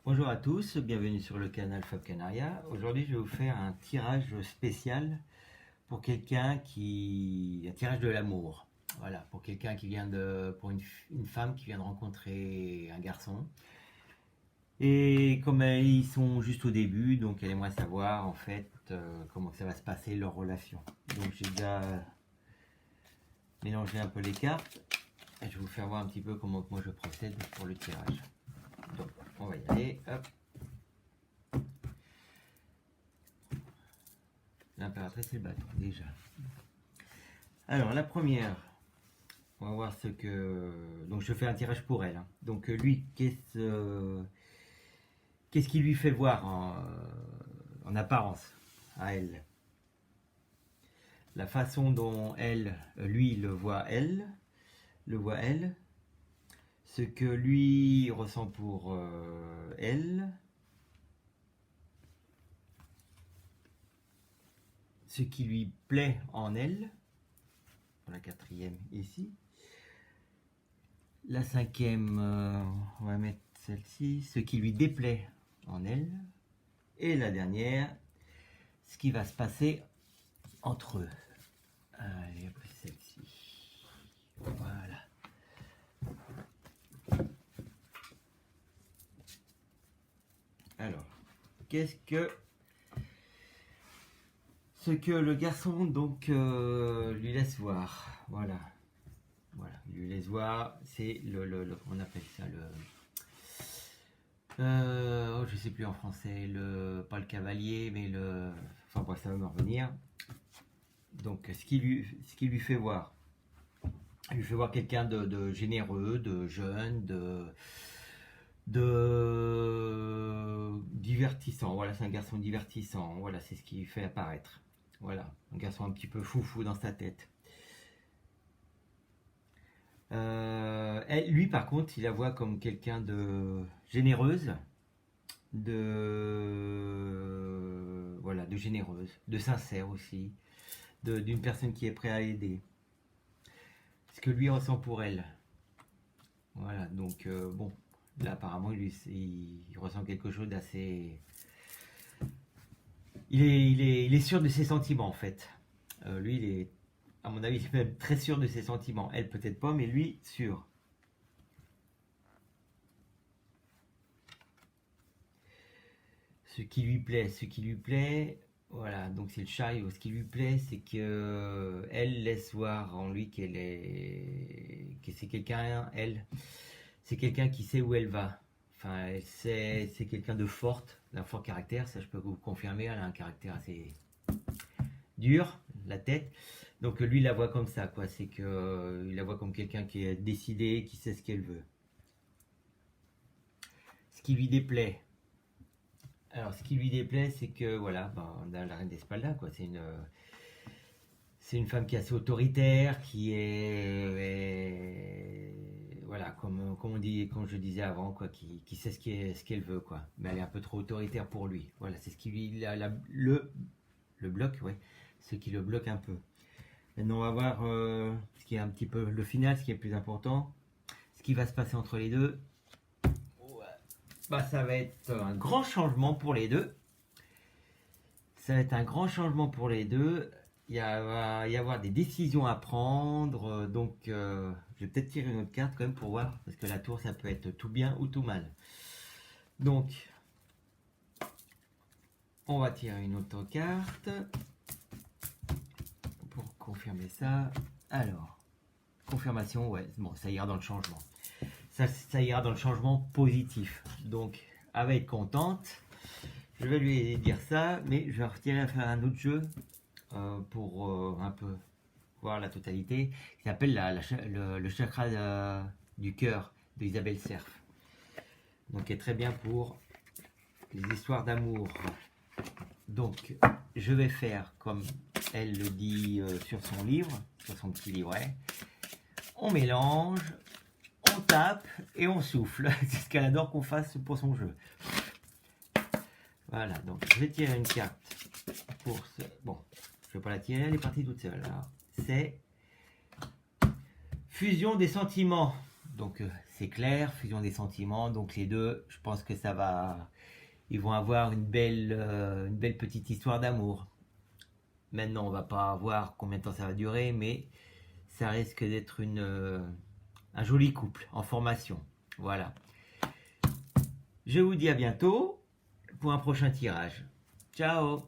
Bonjour à tous, bienvenue sur le canal Fab Canaria. Aujourd'hui, je vais vous faire un tirage spécial pour quelqu'un un tirage de l'amour. Voilà, pour quelqu'un qui vient pour une femme qui vient de rencontrer un garçon. Et comme ils sont juste au début, donc elle aimerait savoir en fait comment ça va se passer leur relation. Donc j'ai déjà mélangé un peu les cartes et je vais vous faire voir un petit peu comment moi je procède pour le tirage. Donc on va y aller, hop. L'impératrice et le bâton, déjà. Alors, la première, on va voir ce que... Donc, je fais un tirage pour elle. Hein. Donc, lui, qu'est-ce qui lui fait voir en apparence à elle? La façon dont lui, le voit elle. Ce que lui ressent pour elle. Ce qui lui plaît en elle, pour la quatrième ici. La cinquième, on va mettre celle-ci, ce qui lui déplaît en elle. Et la dernière, ce qui va se passer entre eux. Allez, après celle-ci. Voilà. Alors, ce que le garçon donc lui laisse voir, voilà, il lui laisse voir, c'est on appelle ça je sais plus en français, pas le cavalier, mais enfin bref, ça va me revenir. Donc ce qui lui fait voir, il lui fait voir quelqu'un de généreux, de jeune, de divertissant. Voilà, c'est un garçon divertissant. Voilà, c'est ce qui fait apparaître. Voilà, un garçon un petit peu foufou dans sa tête. Lui, par contre, il la voit comme quelqu'un de généreuse, de généreuse, de sincère aussi, d'une personne qui est prête à aider. Ce que lui ressent pour elle. Voilà, donc bon, là apparemment il ressent quelque chose d'assez... Il est sûr de ses sentiments en fait. Lui, il est, à mon avis, il est même très sûr de ses sentiments. Elle peut-être pas, mais lui, sûr. Ce qui lui plaît, voilà, donc c'est le chariot. Ce qui lui plaît, c'est que elle laisse voir en lui que c'est quelqu'un, c'est quelqu'un qui sait où elle va. Enfin, c'est quelqu'un de forte, d'un fort caractère, ça je peux vous confirmer, elle a un caractère assez dur, la tête. Donc lui il la voit comme ça, quoi. C'est que il la voit comme quelqu'un qui est décidé, qui sait ce qu'elle veut. Ce qui lui déplaît. Alors ce qui lui déplaît, c'est que voilà, dans la Reine d'Espalda, quoi. C'est une femme qui est assez autoritaire, qui est voilà, comme je disais avant, quoi, qui sait ce qu'elle veut, quoi. Mais elle est un peu trop autoritaire pour lui. Voilà, c'est ce qui lui le bloque, ouais. Ce qui le bloque un peu. Maintenant, on va voir ce qui est un petit peu le final, ce qui est plus important. Ce qui va se passer entre les deux. Ça va être un grand changement pour les deux. Ça va être un grand changement pour les deux. Va y avoir des décisions à prendre. Donc, je vais peut-être tirer une autre carte quand même pour voir. Parce que la tour, ça peut être tout bien ou tout mal. Donc, on va tirer une autre carte. Pour confirmer ça. Alors, confirmation, ouais. Bon, ça ira dans le changement. Ça ira dans le changement positif. Donc, elle va être contente. Je vais lui dire ça. Mais je vais retirer à faire un autre jeu. Pour un peu voir la totalité, qui s'appelle le chakra du cœur d'Isabelle Cerf. Donc, qui est très bien pour les histoires d'amour. Donc, je vais faire comme elle le dit sur son livre, sur son petit livret. On mélange, on tape et on souffle. C'est ce qu'elle adore qu'on fasse pour son jeu. Voilà, donc je vais tirer une carte pour ce... Bon, je ne vais pas la tirer, elle est partie toute seule. C'est fusion des sentiments. Donc c'est clair, fusion des sentiments. Donc les deux, je pense que ça va, ils vont avoir une belle petite histoire d'amour. Maintenant, on va pas voir combien de temps ça va durer, mais ça risque d'être un joli couple en formation. Voilà. Je vous dis à bientôt pour un prochain tirage. Ciao!